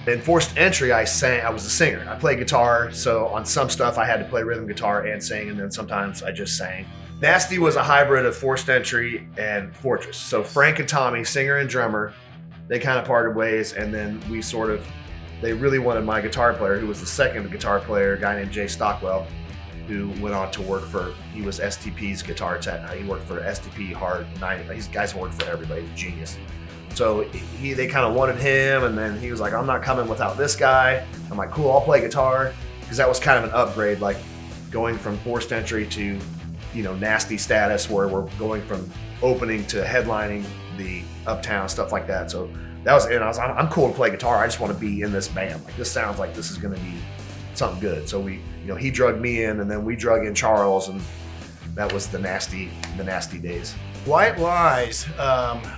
In forced entry, I sang. I was a singer. I played guitar, so on some stuff I had to play rhythm guitar and sing, and then sometimes I just sang. Nasty was a hybrid of forced entry and Fortress. So Frank and Tommy, singer and drummer, they kind of parted ways, and then they really wanted my guitar player, who was the second guitar player, a guy named Jay Stockwell, who went on to work he was STP's guitar tech. He worked for STP Hard 90. These guys worked for everybody. He's a genius. So they kind of wanted him, and then he was like, I'm not coming without this guy. I'm like, cool, I'll play guitar. Because that was kind of an upgrade, like going from forced entry to, Nasty status, where we're going from opening to headlining the Uptown, stuff like that. So that was it. I'm cool to play guitar. I just want to be in this band. Like, this sounds like this is going to be something good. So he drugged me in, and then we drug in Charles, and that was the nasty days. White Lize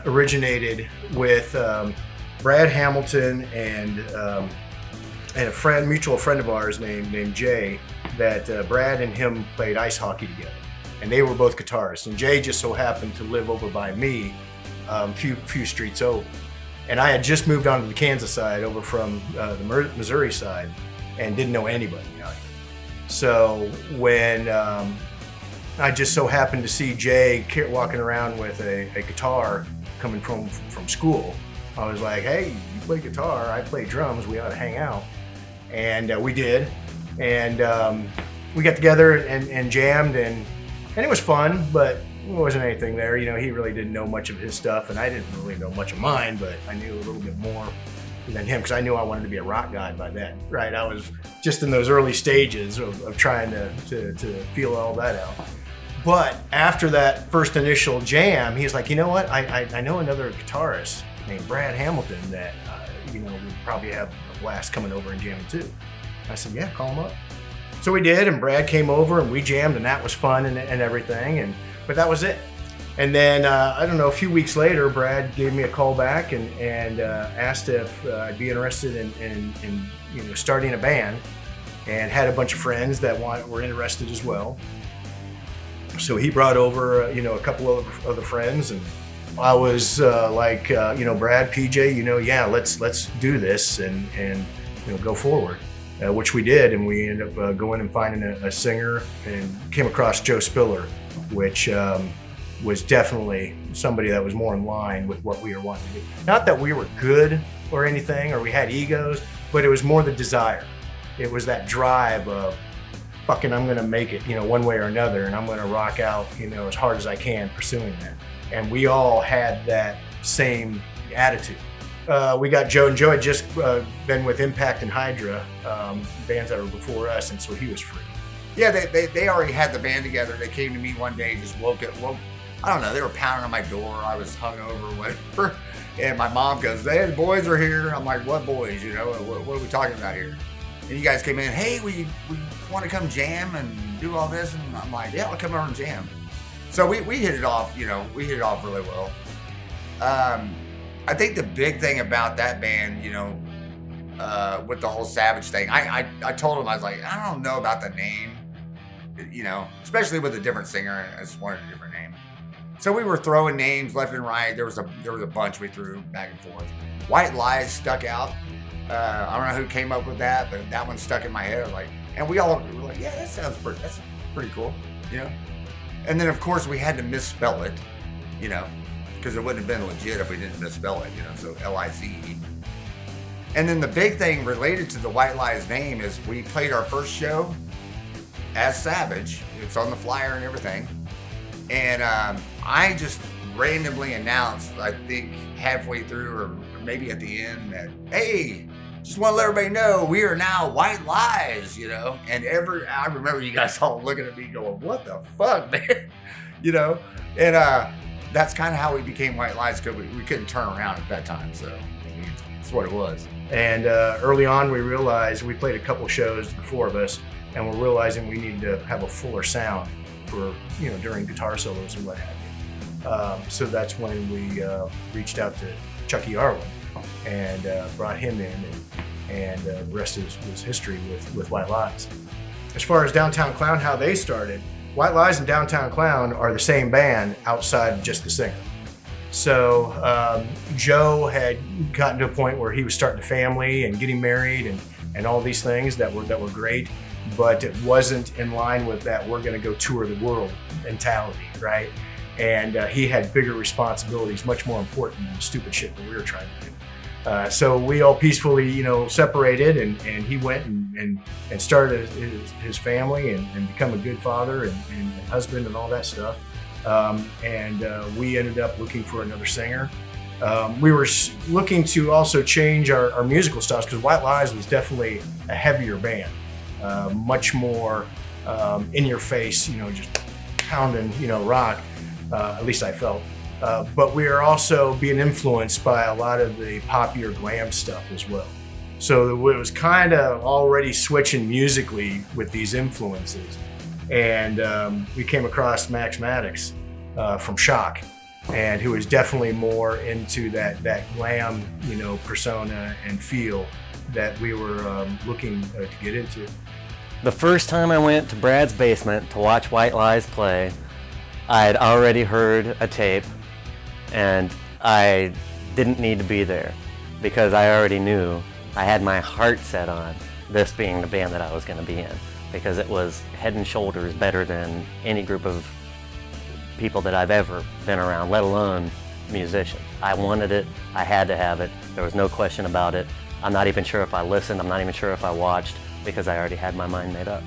originated with Brad Hamilton and a mutual friend of ours named Jay. That Brad and him played ice hockey together, and they were both guitarists. And Jay just so happened to live over by me, few streets over. And I had just moved on to the Kansas side, over from the Missouri side, and didn't know anybody out here. So when I just so happened to see Jay walking around with a guitar coming from school, I was like, hey, you play guitar, I play drums, we ought to hang out. And we did. And we got together and jammed, and it was fun, but there wasn't anything there. He really didn't know much of his stuff, and I didn't really know much of mine, but I knew a little bit more than him, because I knew I wanted to be a rock guy by then, right? I was just in those early stages of trying to feel all that out. But after that first initial jam, he was like, you know what? I know another guitarist named Brad Hamilton that, we'd probably have a blast coming over and jamming too. I said, yeah, call him up. So we did, and Brad came over and we jammed, and that was fun and everything. But that was it. And then, I don't know, a few weeks later, Brad gave me a call back and asked if I'd be interested in starting a band, and had a bunch of friends that were interested as well. So he brought over, a couple of other friends, and I was Brad, PJ, yeah, let's do this and go forward, which we did, and we ended up going and finding a singer, and came across Joe Spiller, which was definitely somebody that was more in line with what we were wanting to do. Not that we were good or anything, or we had egos, but it was more the desire. It was that drive of, fucking, I'm gonna make it, one way or another, and I'm gonna rock out, as hard as I can pursuing that. And we all had that same attitude. We got Joe, and Joe had just been with Impact and Hydra, bands that were before us, and so he was free. Yeah, they already had the band together. They came to me one day, just woke. I don't know, they were pounding on my door. I was hungover, whatever. And my mom goes, hey, the boys are here. I'm like, what boys, what are we talking about here? And you guys came in, hey, we want to come jam and do all this? And I'm like, yeah, I'll come over and jam. So we hit it off, we hit it off really well. I think the big thing about that band, with the whole Savage thing, I told him, I was like, I don't know about the name, especially with a different singer. I just wanted a different name. So we were throwing names left and right. There was a bunch we threw back and forth. White Lize stuck out. I don't know who came up with that, but that one stuck in my head. And we all were like, yeah, that's pretty cool, And then of course we had to misspell it, because it wouldn't have been legit if we didn't misspell it, so Lize. And then the big thing related to the White Lize name is we played our first show, as Savage. It's on the flyer and everything. And I just randomly announced, I think halfway through or maybe at the end, that, hey, just want to let everybody know we are now White Lize, you know? And I remember you guys all looking at me going, what the fuck, man? You know? And that's kind of how we became White Lize, because we couldn't turn around at that time. So that's what it was. And early on, we realized, we played a couple shows, the four of us, and we're realizing we needed to have a fuller sound for, you know, during guitar solos and what have you. So that's when we reached out to Chucky Arlen and brought him in, and the rest was history with White Lize. As far as Downtown Clown, how they started, White Lize and Downtown Clown are the same band outside of just the singer. So Joe had gotten to a point where he was starting a family and getting married and all these things that were great, but it wasn't in line with that we're going to go tour the world mentality, right? And he had bigger responsibilities, much more important than the stupid shit that we were trying to do. So we all peacefully, you know, separated, and he went and started his family and become a good father and husband and all that stuff. We ended up looking for another singer. We were looking to also change our musical styles, because White Lize was definitely a heavier band, much more in your face, you know, just pounding, you know, rock. At least I felt. But we are also being influenced by a lot of the poppier glam stuff as well. So it was kind of already switching musically with these influences. And we came across Max Maddox from Shock, and who was definitely more into that glam, you know, persona and feel that we were looking to get into. The first time I went to Brad's basement to watch White Lize play, I had already heard a tape, and I didn't need to be there because I already knew I had my heart set on this being the band that I was going to be in, because it was head and shoulders better than any group of people that I've ever been around, let alone musicians. I wanted it, I had to have it, there was no question about it. I'm not even sure if I listened, I'm not even sure if I watched, because I already had my mind made up.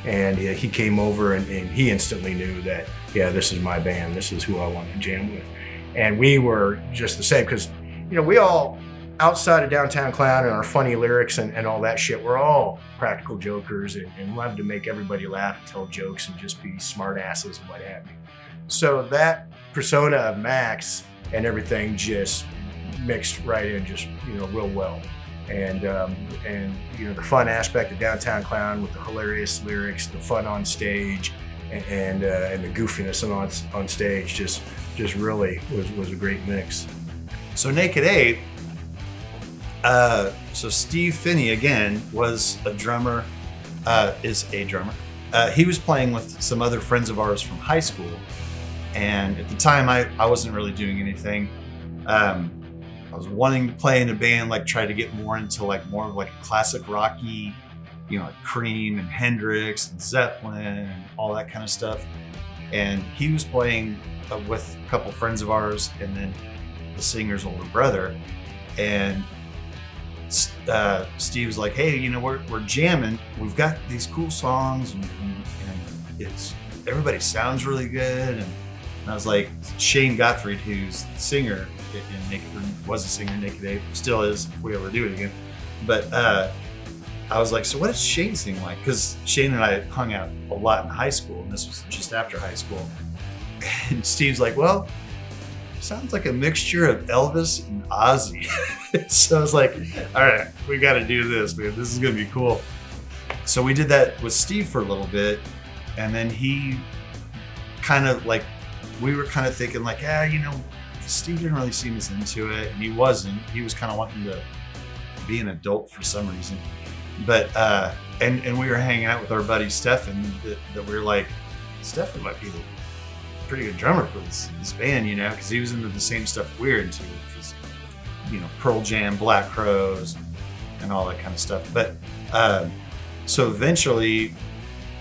And he came over and he instantly knew that, yeah, this is my band, this is who I want to jam with. And we were just the same, because, you know, we all, outside of Downtown Clown and our funny lyrics and all that shit, we're all practical jokers and love to make everybody laugh and tell jokes and just be smart asses and what have you. So that persona of Max and everything just mixed right in, just, you know, real well. And you know, the fun aspect of Downtown Clown with the hilarious lyrics, the fun on stage, and the goofiness on stage just really was a great mix. So Naked Ape, so Steve Finney again was a drummer, is a drummer. He was playing with some other friends of ours from high school, and at the time I wasn't really doing anything. I was wanting to play in a band, like try to get more into like more of like a classic rocky, you know, like Cream and Hendrix and Zeppelin and all that kind of stuff. And he was playing with a couple friends of ours, and then the singer's older brother. And Steve was like, hey, you know, we're jamming. We've got these cool songs, and it's everybody sounds really good. And I was like, Shane Gottfried, who's the singer in Naked, was a singer in Naked Ape, still is if we ever do it again. But I was like, so what does Shane sing like? Because Shane and I hung out a lot in high school, and this was just after high school. And Steve's like, well, sounds like a mixture of Elvis and Ozzy. So I was like, all right, we got to do this, man. This is going to be cool. So we did that with Steve for a little bit, and then he kind of like, we were kind of thinking like, you know, Steve didn't really seem as into it, and he wasn't. He was kind of wanting to be an adult for some reason. But and we were hanging out with our buddy Stefan, that we were like, Stefan might be a pretty good drummer for this band, you know, because he was into the same stuff we're into, which was, you know, Pearl Jam, Black Crowes, and all that kind of stuff. But so eventually,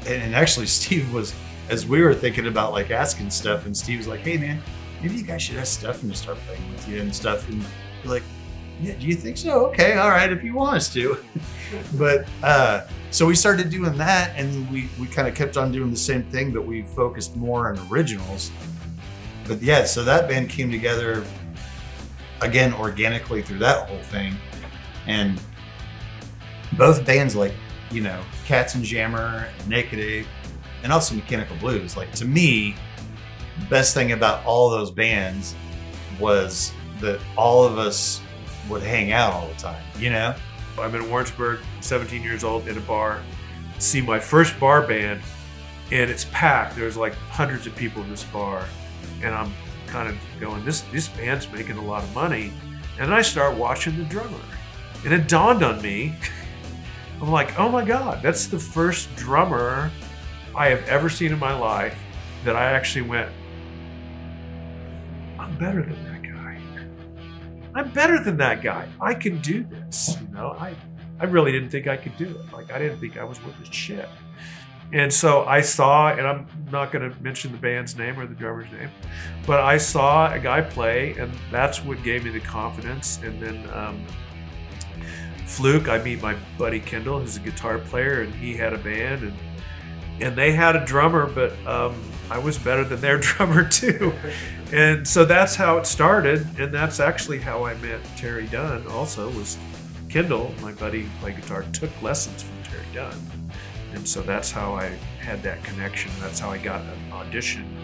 and actually Steve was, as we were thinking about like asking stuff, and Steve was like, hey man, maybe you guys should ask Stefan to start playing with you and stuff. And we're like, yeah, do you think so? Okay, all right, if you want us to. But So we started doing that, and we kind of kept on doing the same thing, but we focused more on originals. But yeah, so that band came together again organically through that whole thing, and both bands like, you know, Cats and Jammer, Naked Ape, and also Mechanical Blues. Like, to me, the best thing about all those bands was that all of us would hang out all the time, you know? I'm in Warrensburg, 17 years old, in a bar, see my first bar band, and it's packed. There's like hundreds of people in this bar, and I'm kind of going, this band's making a lot of money. And then I start watching the drummer, and it dawned on me, I'm like, oh my God, that's the first drummer I have ever seen in my life that I actually went, I'm better than that guy. I'm better than that guy. I can do this. You know, I really didn't think I could do it. Like, I didn't think I was worth a shit. And so I saw, and I'm not going to mention the band's name or the drummer's name, but I saw a guy play, and that's what gave me the confidence. And then Fluke, I meet my buddy Kendall, who's a guitar player, and he had a band, and they had a drummer, but I was better than their drummer too. And so that's how it started, and that's actually how I met Terry Dunn also, was Kendall, my buddy who played guitar, took lessons from Terry Dunn. And so that's how I had that connection. That's how I got an audition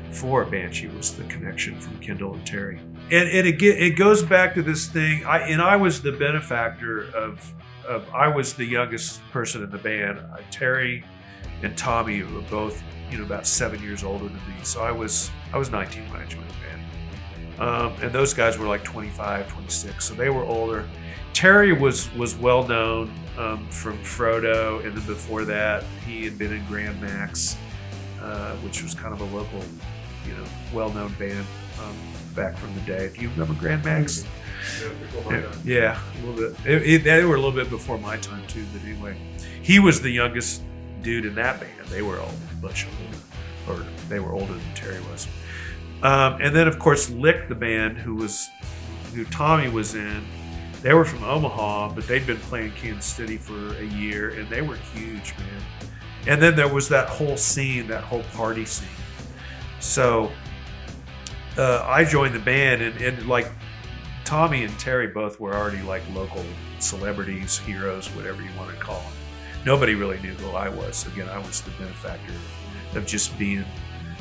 for Banshee, was the connection from Kendall and Terry. And it goes back to this thing, I was the benefactor of I was the youngest person in the band. Terry and Tommy were both, you know, about 7 years older than me. So I was 19 when I joined the band. And those guys were like 25, 26, so they were older. Terry was well known from Frodo, and then before that, he had been in Grand Max, which was kind of a local, you know, well-known band back from the day. Do you remember Grand Max? Yeah, a little bit. They were a little bit before my time too, but anyway, he was the youngest dude in that band. They were all much older, or they were older than Terry was. And then of course Lick, the band who Tommy was in, they were from Omaha, but they'd been playing Kansas City for a year, and they were huge, man. And then there was that whole scene, that whole party scene. So I joined the band, and like Tommy and Terry both were already like local celebrities, heroes, whatever you want to call them. Nobody really knew who I was. Again, I was the benefactor of just being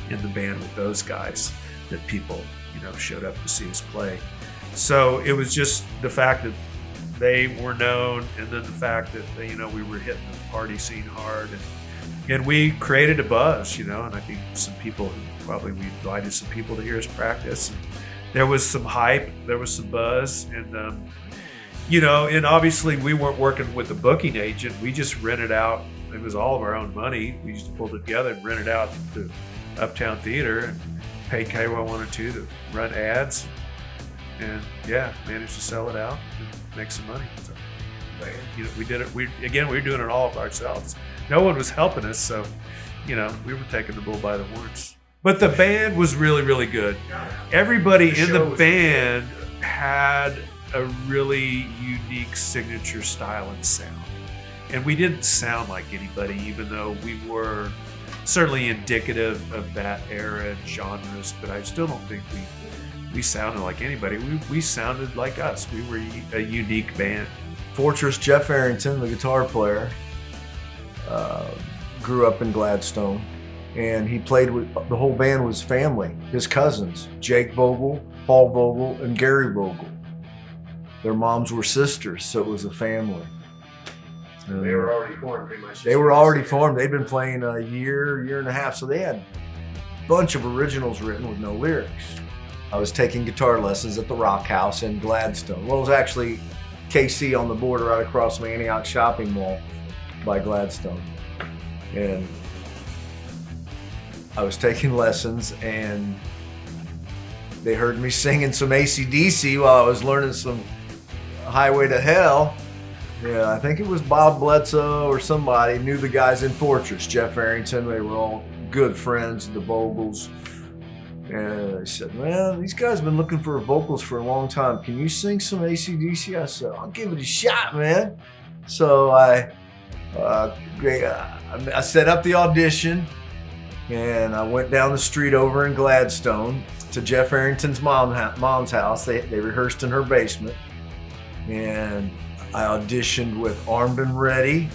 in the band with those guys that people, you know, showed up to see us play. So it was just the fact that they were known, and then the fact that, you know, we were hitting the party scene hard, and we created a buzz, you know. And I think some people, we invited some people to hear us practice, and there was some hype, there was some buzz, and you know, and obviously we weren't working with a booking agent. We just rented out. It was all of our own money. We just pulled it together and rented out the Uptown Theater and paid KY102 to run ads. And yeah, managed to sell it out and make some money. So, you know, we did it. We were doing it all ourselves. No one was helping us, so, you know, we were taking the bull by the horns. But the band was really, really good. Everybody in the band had a really unique signature style and sound, and we didn't sound like anybody, even though we were certainly indicative of that era and genres. But I still don't think we sounded like anybody. We sounded like us. We were a unique band. Fortress Jeff Arrington, the guitar player, grew up in Gladstone, and he played with, the whole band was family. His cousins, Jake Vogel, Paul Vogel, and Gary Vogel. Their moms were sisters, so it was a family. They were already formed, pretty much. They were already formed. They'd been playing a year and a half, so they had a bunch of originals written with no lyrics. I was taking guitar lessons at the Rock House in Gladstone. Well, it was actually KC on the border right across from Antioch Shopping Mall by Gladstone. And I was taking lessons, and they heard me singing some AC/DC while I was learning some Highway to Hell. Yeah, I think it was Bob Bledsoe or somebody knew the guys in Fortress, Jeff Arrington. They were all good friends, the Vogels. And I said, man, these guys have been looking for vocals for a long time. Can you sing some AC/DC? I said, I'll give it a shot, man. So I I set up the audition, and I went down the street over in Gladstone to Jeff Arrington's mom's house. They rehearsed in her basement, and I auditioned with Armed and Ready,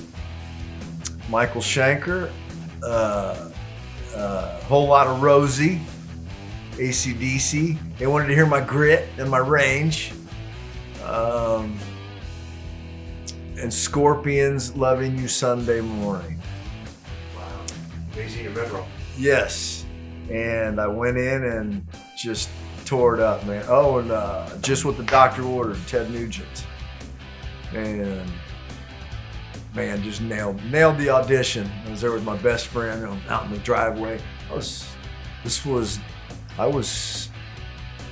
Michael Schenker, Whole Lot of Rosie, AC/DC. They wanted to hear my grit and my range. And Scorpions, Loving You Sunday Morning. Wow. Easy to remember. Yes. And I went in and just tore it up, man. Oh, and Just What the Doctor Ordered, Ted Nugent. And man, just nailed the audition. I was there with my best friend out in the driveway. I was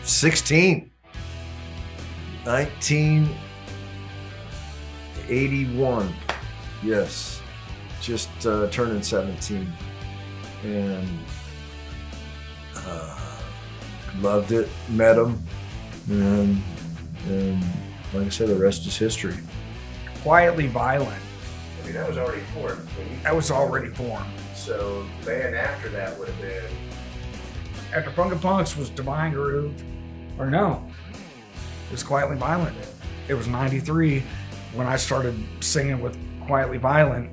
16. 1981. Yes. Just turning 17. And loved it, met him, and like I said, the rest is history. Quietly Violent. I mean, that was already formed. That was already formed. So the band after that would have been. After Punk of Punks was Divine Groove, or no, it was Quietly Violent. It was 93 when I started singing with Quietly Violent.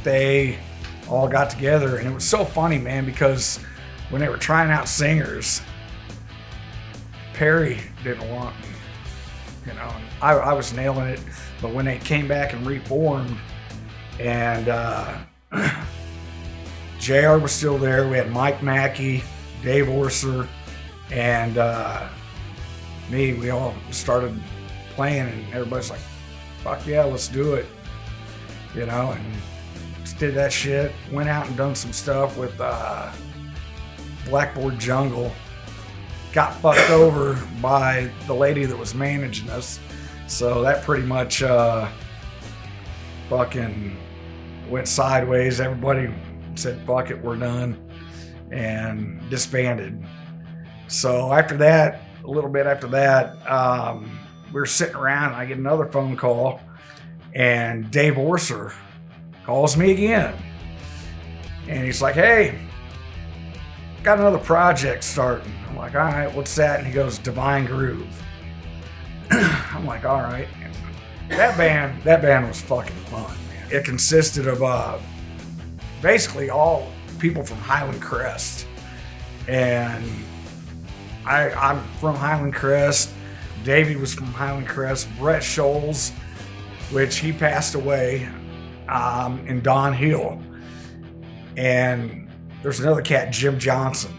They all got together, and it was so funny, man, because when they were trying out singers, Perry didn't want me, you know. I was nailing it, but when they came back and reformed, and JR was still there. We had Mike Mackey, Dave Orser, and me. We all started playing, and everybody's like, fuck yeah, let's do it, you know. And just did that shit. Went out and done some stuff with Blackboard Jungle. Got fucked over by the lady that was managing us, so that pretty much fucking went sideways. Everybody said, fuck it, we're done, and disbanded. So after that, a little bit after that, we were sitting around, and I get another phone call, and Dave Orser calls me again. And he's like, hey, got another project starting. I'm like, all right, what's that? And he goes, Divine Groove. I'm like, all right. And that band was fucking fun, man. It consisted of basically all people from Highland Crest. And I'm from Highland Crest. Davey was from Highland Crest. Brett Scholes, which he passed away, and Don Hill. And there's another cat, Jim Johnson.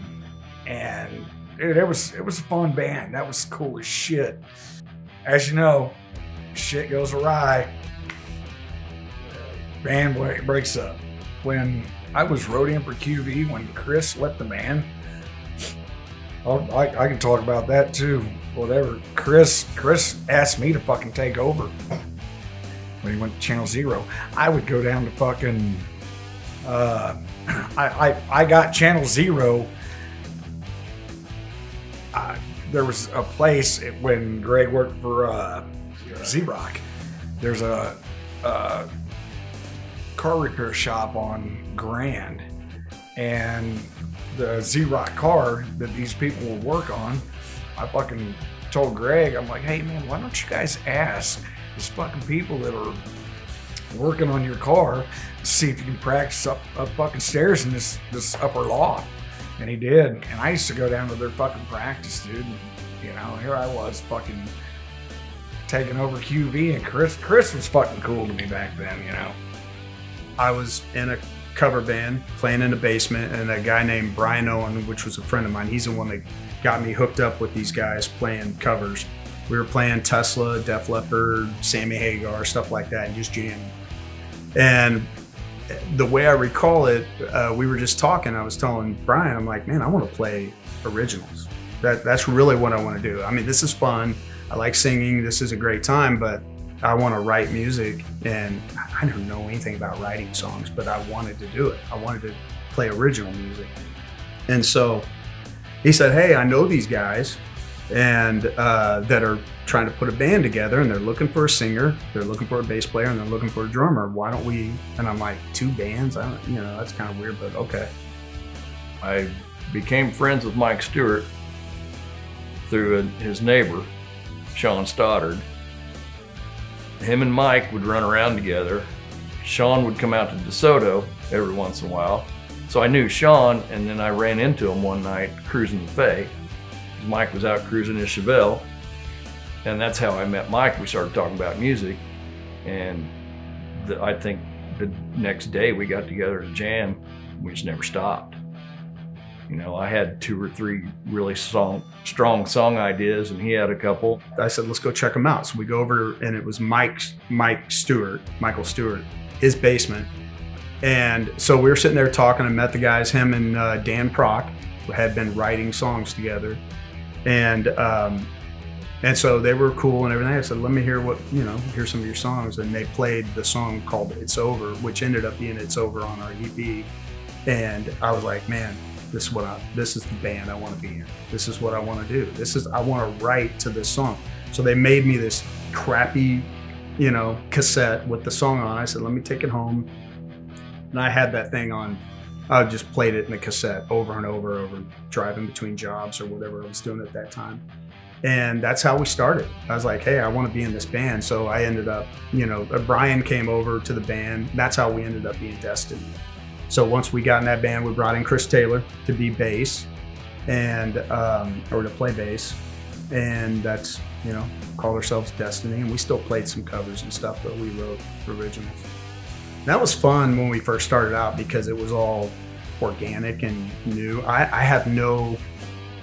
And dude, it was a fun band. That was cool as shit. As you know, shit goes awry. Band breaks up. When I was roading for QV, when Chris left the band, I can talk about that too. Whatever. Chris asked me to fucking take over when he went to Channel Zero. I would go down to fucking. I got Channel Zero. There was a place when Greg worked for Z-Rock. There's a car repair shop on Grand, and the Z-Rock car that these people will work on, I fucking told Greg, I'm like, hey man, why don't you guys ask these fucking people that are working on your car to see if you can practice up fucking stairs in this upper loft. And he did, and I used to go down to their fucking practice, dude. And, you know, here I was fucking taking over QV, and Chris was fucking cool to me back then, you know. I was in a cover band playing in the basement, and a guy named Brian Owen, which was a friend of mine, he's the one that got me hooked up with these guys playing covers. We were playing Tesla, Def Leppard, Sammy Hagar, stuff like that, and just jamming. And the way I recall it, we were just talking. I was telling Brian, I'm like, man, I want to play originals. That's really what I want to do. I mean, this is fun. I like singing. This is a great time, but I want to write music. And I don't know anything about writing songs, but I wanted to do it. I wanted to play original music. And so he said, hey, I know these guys. and that are trying to put a band together, and they're looking for a singer, they're looking for a bass player, and they're looking for a drummer. Why don't we? And I'm like, 2 bands? I don't, that's kind of weird, but okay. I became friends with Mike Stewart through his neighbor, Shawn Stoddard. Him and Mike would run around together. Shawn would come out to DeSoto every once in a while. So I knew Shawn, and then I ran into him one night cruising the Fay. Mike was out cruising his Chevelle, and that's how I met Mike. We started talking about music, and I think the next day we got together to jam. We just never stopped. I had 2 or 3 really strong song ideas, and he had a couple. I said, let's go check them out. So we go over, and it was Michael Stewart, his basement. And so we were sitting there talking. I met the guys, him and Dan Prock, who had been writing songs together. And so they were cool and everything. I said, let me hear hear some of your songs. And they played the song called It's Over, which ended up being It's Over on our EP. And I was like, man, this is the band I want to be in. This is what I want to do. I want to write to this song. So they made me this crappy, cassette with the song on. I said, let me take it home. And I had that thing on. I just played it in the cassette over and over, driving between jobs or whatever I was doing at that time. And that's how we started. I was like, hey, I want to be in this band. So I ended up, Brian came over to the band. That's how we ended up being Destiny. So once we got in that band, we brought in Chris Taylor to be bass and, or to play bass. And that's, called ourselves Destiny. And we still played some covers and stuff, but we wrote originals. That was fun when we first started out because it was all organic and new. I have no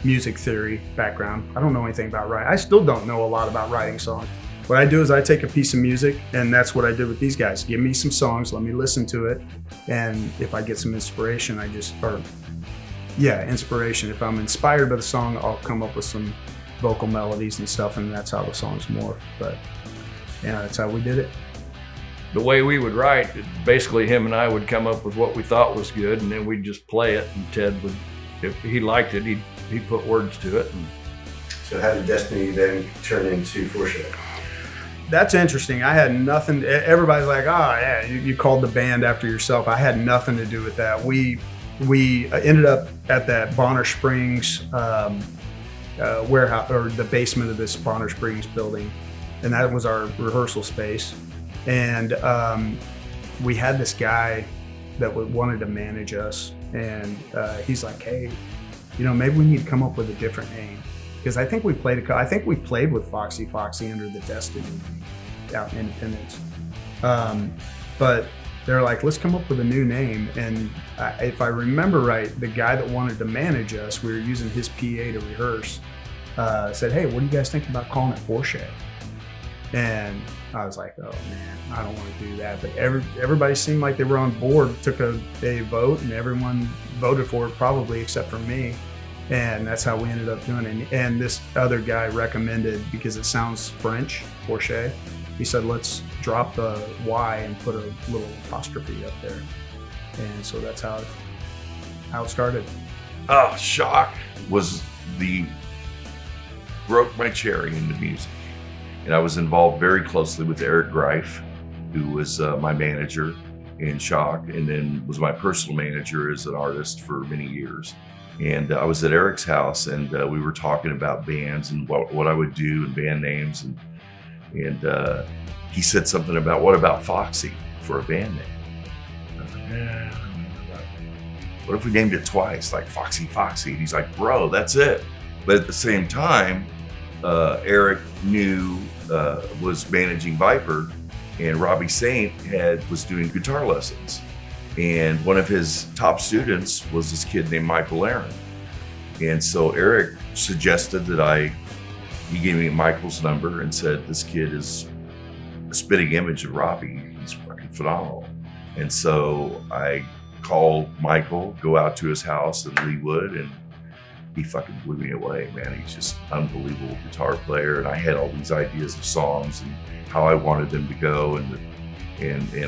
music theory background. I don't know anything about writing. I still don't know a lot about writing songs. What I do is I take a piece of music, and that's what I did with these guys. Give me some songs, let me listen to it, and if I get some inspiration, inspiration. If I'm inspired by the song, I'll come up with some vocal melodies and stuff, and that's how the songs morph. But yeah, that's how we did it. The way we would write, basically him and I would come up with what we thought was good, and then we'd just play it, and Ted would, if he liked it, he'd put words to it. So how did Destiny then turn into Forshe? That's interesting. I had nothing. Everybody's like, oh yeah, you called the band after yourself. I had nothing to do with that. We ended up at that Bonner Springs warehouse, or the basement of this Bonner Springs building, and that was our rehearsal space. And we had this guy that wanted to manage us, and he's like, hey, maybe we need to come up with a different name. Because I think we played with Foxy Foxy under the Destiny out in Independence. But they're like, let's come up with a new name. And if I remember right, the guy that wanted to manage us, we were using his PA to rehearse, said, hey, what do you guys think about calling it Forshe? And I was like, oh man, I don't want to do that. But everybody seemed like they were on board, took a vote, and everyone voted for it, probably except for me. And that's how we ended up doing it. And this other guy recommended, because it sounds French, Forshe, he said, let's drop the Y and put a little apostrophe up there. And so that's how it started. Shock broke my cherry into music. And I was involved very closely with Eric Greif, who was my manager in Shock, and then was my personal manager as an artist for many years. And I was at Eric's house, and we were talking about bands and what I would do and band names. And he said something about, what about Foxy for a band name? I was like, yeah, I don't know. What if we named it twice, like Foxy Foxy? And he's like, bro, that's it. But at the same time, Eric was managing Vyper, and Robbie Saint was doing guitar lessons. And one of his top students was this kid named Michael Aaron. And so Eric suggested that he gave me Michael's number and said, this kid is a spitting image of Robbie. He's fucking phenomenal. And so I called Michael, go out to his house in Leewood, and he fucking blew me away, man. He's just unbelievable guitar player. And I had all these ideas of songs and how I wanted them to go. And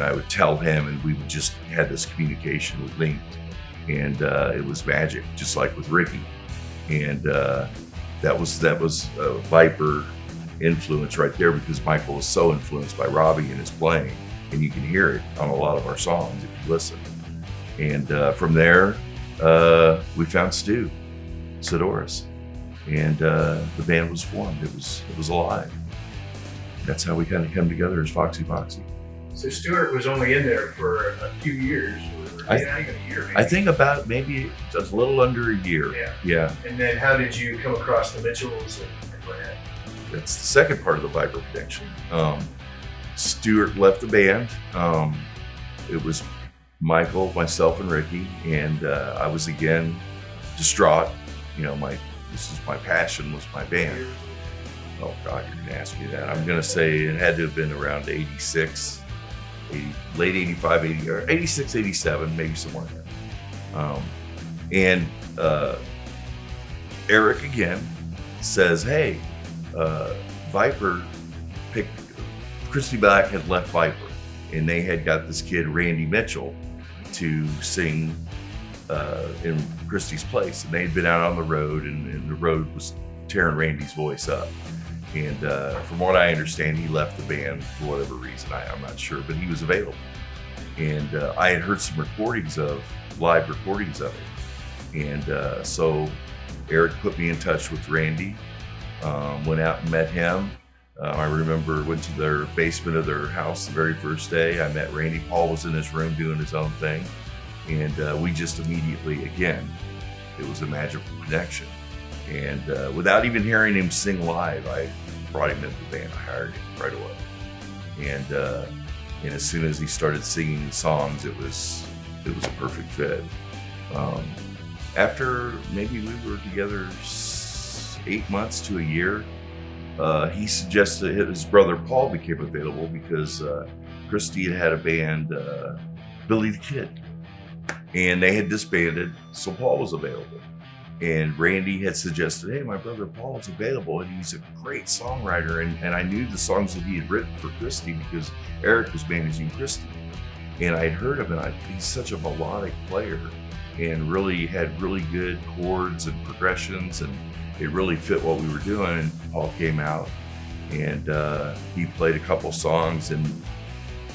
I would tell him, and we would just had this communication with linked, and it was magic, just like with Ricky. And that was a Vyper influence right there, because Michael was so influenced by Robbie and his playing, and you can hear it on a lot of our songs if you listen. And from there, we found Stu Sidoris, and the band was formed. It was alive. That's how we kind of come together as Foxy Foxy. So Stuart was only in there for a few years, or not even a year. Maybe. I think about maybe just a little under a year. Yeah. And then how did you come across the Mitchells and Brad? That's the second part of the Vyper connection. Stuart left the band. It was Michael, myself, and Ricky, and I was again distraught. You know, my passion was my band. Oh God, you're gonna ask me that. I'm gonna say it had to have been around 86, late 85, 80, or 86, 87, maybe somewhere there. Eric again says, hey, Vyper Christy Black had left Vyper, and they had got this kid, Randy Mitchell, to sing in Christy's place. And they had been out on the road, and the road was tearing Randy's voice up. And from what I understand, he left the band for whatever reason. I'm not sure, but he was available. And I had heard some live recordings of it. And so Eric put me in touch with Randy, went out and met him. I remember went to their basement of their house the very first day. I met Randy. Paul was in his room doing his own thing. And we just immediately, again, it was a magical connection. And without even hearing him sing live, I brought him into the band. I hired him right away. And as soon as he started singing the songs, it was a perfect fit. After maybe we were together 8 months to a year, he suggested his brother Paul became available because Christy had a band, Billy the Kid, and they had disbanded, so Paul was available. And Randy had suggested, hey, my brother Paul's available, and he's a great songwriter. And I knew the songs that he had written for Christy because Eric was managing Christy. And I'd heard him, and he's such a melodic player and really had really good chords and progressions, and it really fit what we were doing. And Paul came out, and he played a couple songs, and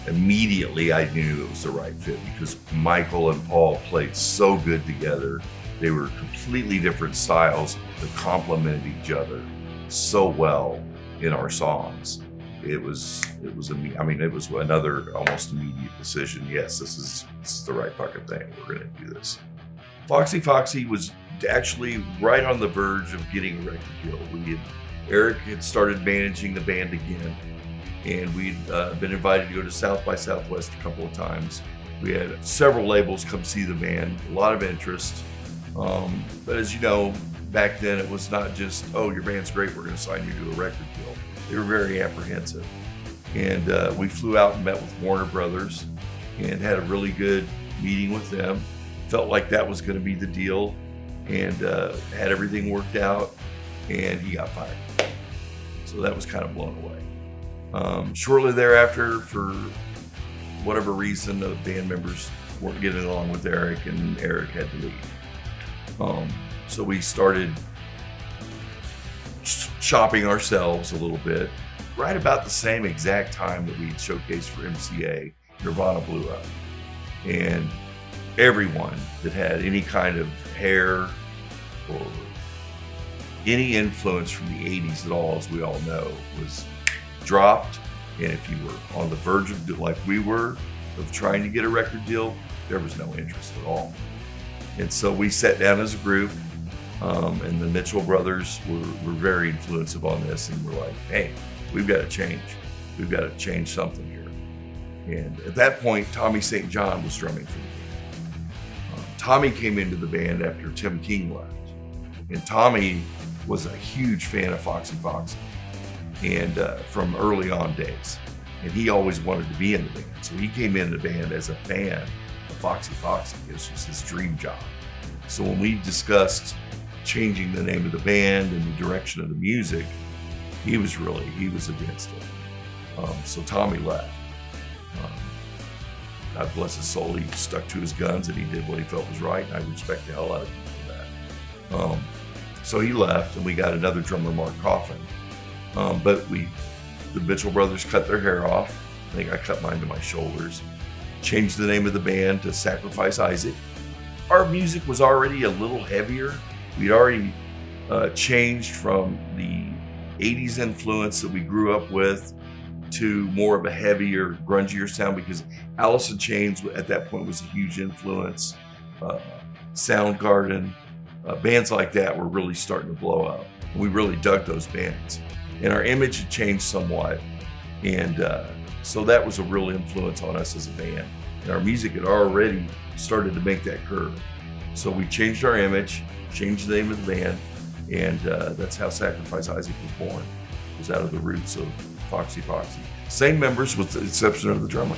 immediately I knew it was the right fit because Michael and Paul played so good together. They were completely different styles that complemented each other so well in our songs. It was another almost immediate decision. Yes, this is the right fucking thing. We're gonna do this. Foxy Foxy was actually right on the verge of getting a record deal. Eric had started managing the band again, and we'd been invited to go to South by Southwest a couple of times. We had several labels come see the band, a lot of interest. But as you know, back then it was not just, oh, your band's great, we're going to sign you to a record deal. They were very apprehensive. And we flew out and met with Warner Brothers and had a really good meeting with them. Felt like that was going to be the deal, and had everything worked out, and he got fired. So that was kind of blown away. Shortly thereafter, for whatever reason, the band members weren't getting along with Eric, and Eric had to leave. So we started shopping ourselves a little bit. Right about the same exact time that we showcased for MCA, Nirvana blew up. And everyone that had any kind of hair or any influence from the 80s at all, as we all know, was dropped. And if you were on the verge of, like we were, of trying to get a record deal, there was no interest at all. And so we sat down as a group, and the Mitchell brothers were very influensive on this, and we're like, hey, we've got to change. We've got to change something here. And at that point, Tommy St. John was drumming for the band. Tommy came into the band after Tim King left. And Tommy was a huge fan of Foxy Foxy, and from early on days. And he always wanted to be in the band. So he came in the band as a fan of Foxy Foxy. This was his dream job. So when we discussed changing the name of the band and the direction of the music, he was against it. So Tommy left. God bless his soul, he stuck to his guns and he did what he felt was right, and I respect the hell out of him for that. So he left, and we got another drummer, Mark Coffin. But the Mitchell brothers cut their hair off. I think I cut mine to my shoulders. Changed the name of the band to Sacrifice Isaac. Our music was already a little heavier. We'd already changed from the 80s influence that we grew up with to more of a heavier, grungier sound, because Alice in Chains at that point was a huge influence. Soundgarden, bands like that were really starting to blow up. We really dug those bands. And our image had changed somewhat. And so that was a real influence on us as a band. And our music had already started to make that curve. So we changed our image, changed the name of the band, and that's how Sacrifice Isaac was born. It was out of the roots of Foxy Foxy. Same members with the exception of the drummer.